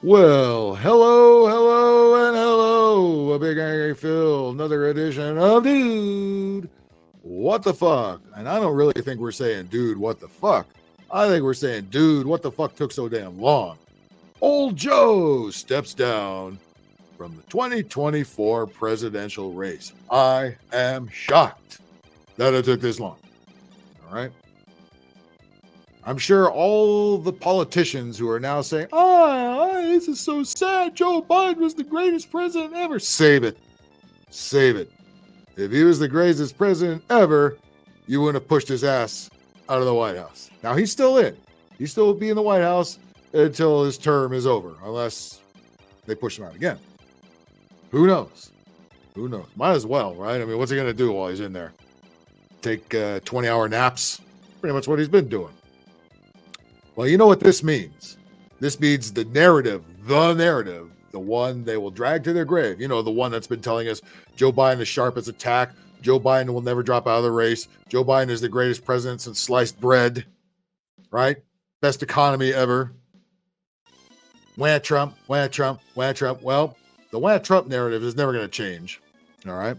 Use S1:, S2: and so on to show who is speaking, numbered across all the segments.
S1: Well, hello, and hello. A big angry Phil, another edition of Dude, what the fuck? And I don't really think we're saying, dude, what the fuck? I think we're saying, dude, what the fuck took so damn long? Old Joe steps down from the 2024 presidential race. I am shocked that it took this long. All right. I'm sure all the politicians who are now saying, this is so sad. Joe Biden was the greatest president ever. Save it. Save it. If he was the greatest president ever, you wouldn't have pushed his ass out of the White House. Now, he's still in. He still will be in the White House until his term is over, unless they push him out again. Who knows? Who knows? Might as well, right? I mean, what's he going to do while he's in there? Take 20-hour naps? Pretty much what he's been doing. Well, you know what this means. This means the narrative, the one they will drag to their grave. You know, the one that's been telling us Joe Biden is sharp as a tack. Joe Biden will never drop out of the race. Joe Biden is the greatest president since sliced bread, right? Best economy ever. Wah Trump, wah Trump, wah Trump. Well, the wah Trump narrative is never going to change, all right?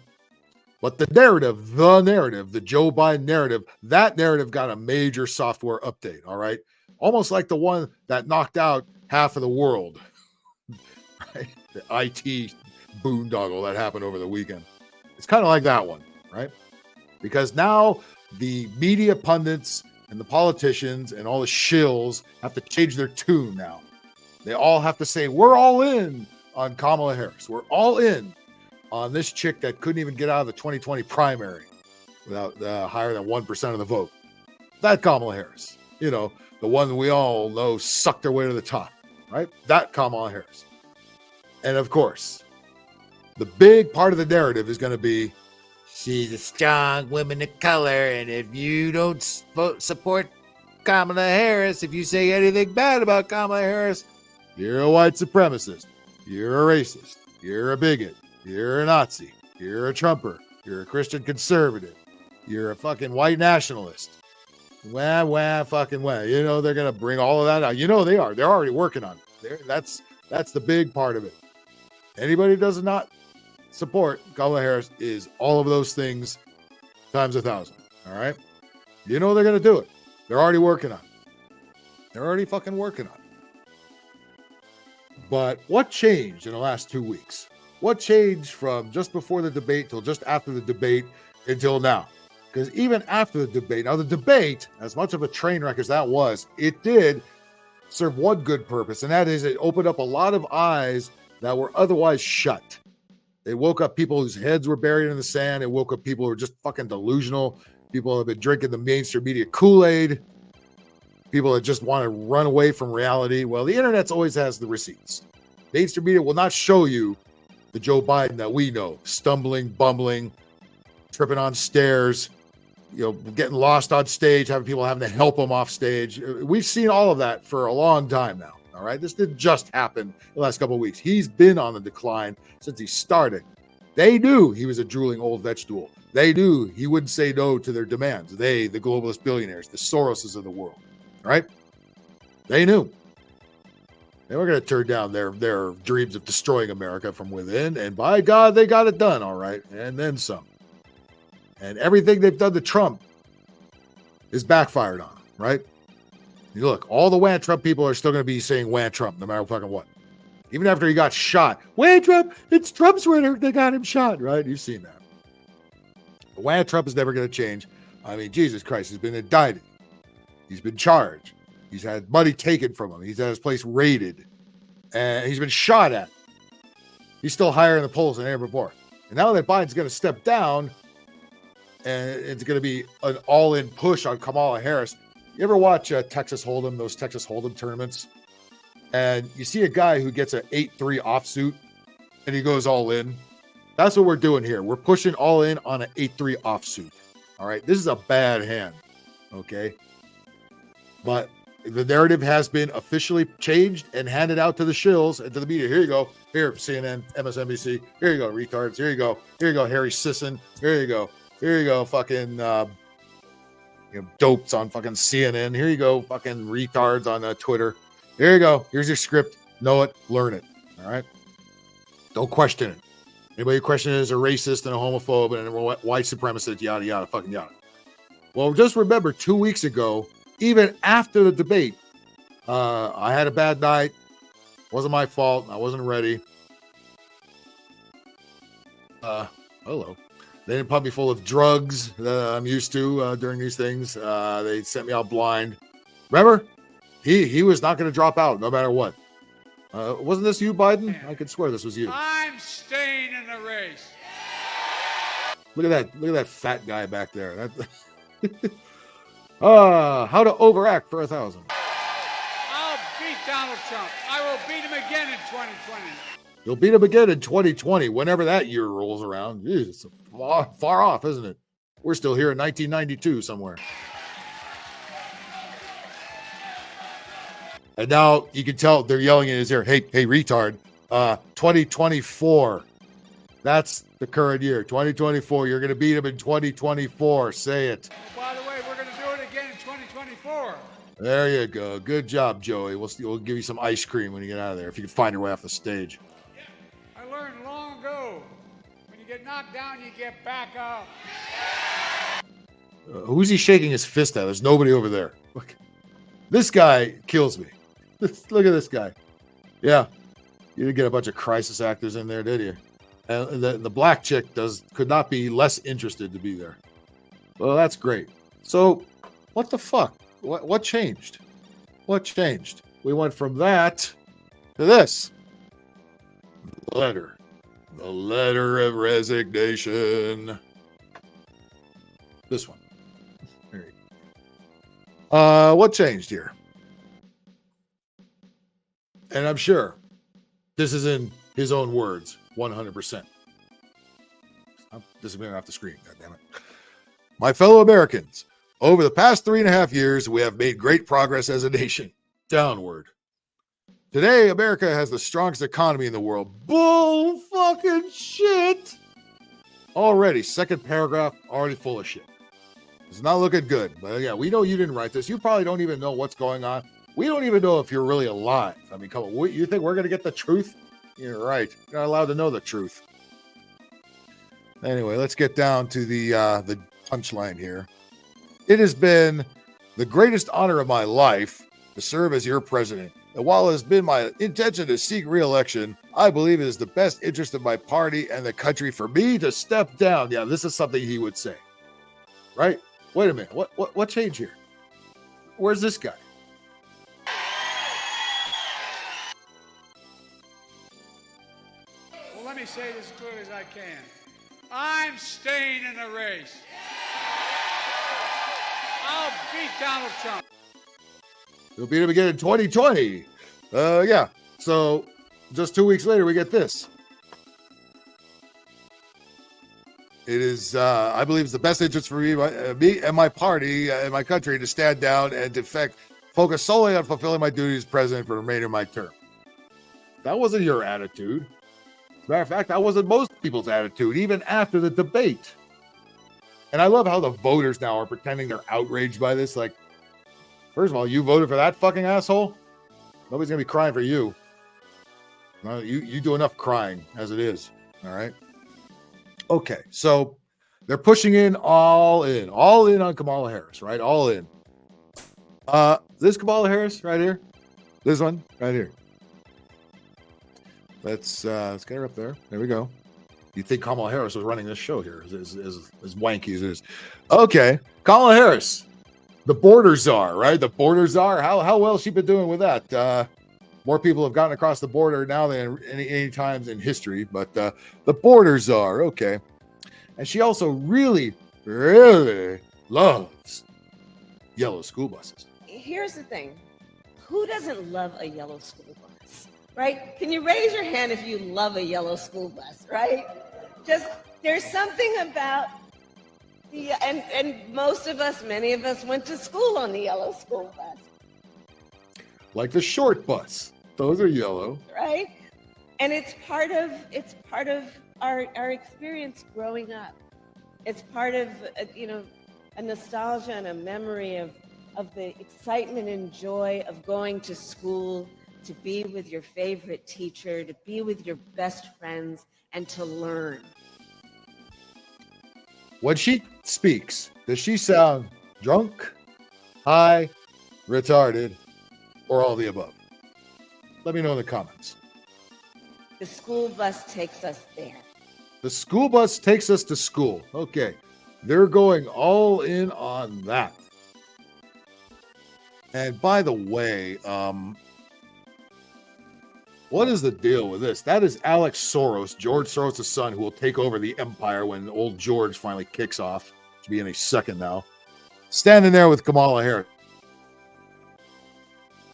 S1: But the narrative, the Joe Biden narrative, that narrative got a major software update, all right? Almost like the one that knocked out half of the world, right? The IT boondoggle that happened over the weekend. It's kind of like that one, right? Because now the media pundits and the politicians and all the shills have to change their tune now. They all have to say, we're all in on Kamala Harris. We're all in on this chick that couldn't even get out of the 2020 primary without higher than 1% of the vote. That Kamala Harris, you know, the one we all know sucked their way to the top, right? That Kamala Harris. And of course, the big part of the narrative is going to be, she's a strong woman of color, and if you don't support Kamala Harris, if you say anything bad about Kamala Harris, you're a white supremacist, you're a racist, you're a bigot, you're a Nazi, you're a Trumper, you're a Christian conservative, you're a fucking white nationalist. Fucking wah. You know, they're going to bring all of that out. You know they are. They're already working on it. That's the big part of it. Anybody who does not support Kamala Harris is all of those things times 1,000. All right? You know they're going to do it. They're already working on it. They're already fucking working on it. But what changed in the last 2 weeks? What changed from just before the debate till just after the debate until now? Because even after the debate, now the debate, as much of a train wreck as that was, it did serve one good purpose, and that is it opened up a lot of eyes that were otherwise shut. It woke up people whose heads were buried in the sand. It woke up people who were just fucking delusional. People who have been drinking the mainstream media Kool-Aid. People that just want to run away from reality. Well, the internet always has the receipts. Mainstream media will not show you the Joe Biden that we know, stumbling, bumbling, tripping on stairs, you know, getting lost on stage, having people having to help him off stage. We've seen all of that for a long time now. All right. This didn't just happen the last couple of weeks. He's been on the decline since he started. They knew he was a drooling old vegetable. They knew he wouldn't say no to their demands. They, the globalist billionaires, the Soroses of the world. All right. They knew. They were going to turn down their dreams of destroying America from within. And by God, they got it done. All right. And then some. And everything they've done to Trump is backfired on, right? You look, all the wah Trump people are still going to be saying wah Trump no matter fucking what. Even after he got shot. Wah Trump, it's Trump's winner. They got him shot, right? You've seen that. But wah Trump is never going to change. I mean, Jesus Christ, he's been indicted. He's been charged. He's had money taken from him. He's had his place raided. And he's been shot at. He's still higher in the polls than ever before. And now that Biden's going to step down, and it's going to be an all-in push on Kamala Harris. You ever watch Texas Hold'em, those Texas Hold'em tournaments? And you see a guy who gets an 8-3 offsuit, and he goes all in. That's what we're doing here. We're pushing all in on an 8-3 offsuit. All right? This is a bad hand, okay? But the narrative has been officially changed and handed out to the shills and to the media. Here you go. Here, CNN, MSNBC. Here you go, retards. Here you go. Here you go, Harry Sisson. Here you go. Here you go, fucking dopes on fucking CNN. Here you go, fucking retards on Twitter. Here you go. Here's your script. Know it, learn it. All right. Don't question it. Anybody who questions it is a racist and a homophobe and a white supremacist, yada, yada, fucking yada. Well, just remember 2 weeks ago, even after the debate, I had a bad night. Wasn't my fault. I wasn't ready. Hello. They didn't pump me full of drugs that I'm used to during these things. They sent me out blind. Remember? He was not going to drop out no matter what. Wasn't this you, Biden? I could swear this was you.
S2: I'm staying in the race.
S1: Look at that fat guy back there. How to overact for 1,000.
S2: I'll beat Donald Trump. I will beat him again in 2020.
S1: You'll beat him again in 2020, whenever that year rolls around. Jeez, it's far off, isn't it? We're still here in 1992 somewhere. And now you can tell they're yelling in his ear, hey, retard, 2024. That's the current year, 2024. You're going to beat him in 2024. Say it.
S2: Oh, by the way, we're going to do it again in 2024.
S1: There you go. Good job, Joey. We'll give you some ice cream when you get out of there, if you can find your way off the stage.
S2: I learned long ago, when you get knocked down, you get back up.
S1: Who's he shaking his fist at? There's nobody over there. Look, this guy kills me. Look at this guy. Yeah, you didn't get a bunch of crisis actors in there, did you? And the black chick could not be less interested to be there. Well, that's great. So, what the fuck? What changed? What changed? We went from that to this. The letter of resignation. This one. There you go. What changed here? And I'm sure this is in his own words, 100%. I'm disappearing off the screen, goddammit. My fellow Americans, over the past 3.5 years, we have made great progress as a nation. Downward. Today, America has the strongest economy in the world. Bull fucking shit. Already, second paragraph, already full of shit. It's not looking good. But yeah, we know you didn't write this. You probably don't even know what's going on. We don't even know if you're really alive. I mean, come on. You think we're going to get the truth? You're right. You're not allowed to know the truth. Anyway, let's get down to the punchline here. It has been the greatest honor of my life to serve as your president. And while it has been my intention to seek re-election, I believe it is the best interest of my party and the country for me to step down. Yeah, this is something he would say. Right? Wait a minute. What changed here? Where's this guy?
S2: Well, let me say this as clearly as I can. I'm staying in the race. I'll beat Donald Trump.
S1: You'll beat him again in 2020. Yeah. So just 2 weeks later, we get this. It is, I believe, it's the best interest for me and my party and my country to stand down and to focus solely on fulfilling my duties as president for the remainder of my term. That wasn't your attitude. As a matter of fact, that wasn't most people's attitude, even after the debate. And I love how the voters now are pretending they're outraged by this. Like, first of all, you voted for that fucking asshole? Nobody's going to be crying for you. No, you do enough crying as it is. All right? Okay, so they're pushing all in on Kamala Harris, right? All in. This Kamala Harris right here. This one right here. Let's get her up there. There we go. You'd think Kamala Harris was running this show here, as wanky as it is. Okay, Kamala Harris, the border czar, right? The border czar. How well has she been doing with that? More people have gotten across the border now than any times in history, but the border czar, okay. And she also really, really loves yellow school buses.
S3: Here's the thing. Who doesn't love a yellow school bus, right? Can you raise your hand if you love a yellow school bus, right? Just, there's something about, and most of us, many of us went to school on the yellow school bus.
S1: Like the short bus. Those are yellow.
S3: Right? And it's part of our experience growing up. It's part of, a nostalgia and a memory of the excitement and joy of going to school, to be with your favorite teacher, to be with your best friends, and to learn.
S1: When she speaks, does she sound drunk, high, retarded, or all the above? Let me know in the comments.
S3: The school bus takes us there.
S1: The school bus takes us to school. Okay. They're going all in on that. And by the way, what is the deal with this? That is Alex Soros, George Soros' son, who will take over the empire when old George finally kicks off. Should be in a second now. Standing there with Kamala Harris.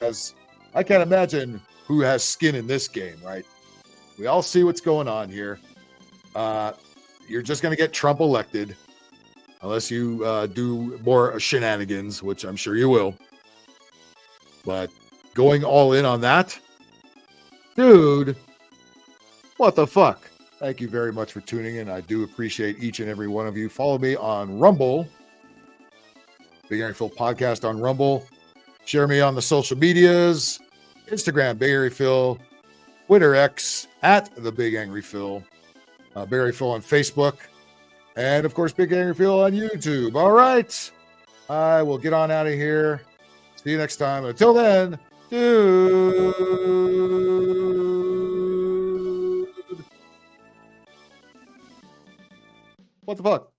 S1: As I can't imagine who has skin in this game, right? We all see what's going on here. You're just going to get Trump elected unless you do more shenanigans, which I'm sure you will. But going all in on that, dude, what the fuck? Thank you very much for tuning in. I do appreciate each and every one of you. Follow me on Rumble, Big Angry Phil Podcast on Rumble. Share me on the social medias, Instagram, Big Angry Phil, Twitter X, at the Big Angry Phil, Big Angry Phil on Facebook, and of course, Big Angry Phil on YouTube. All right. I will get on out of here. See you next time. Until then, dude. What the fuck?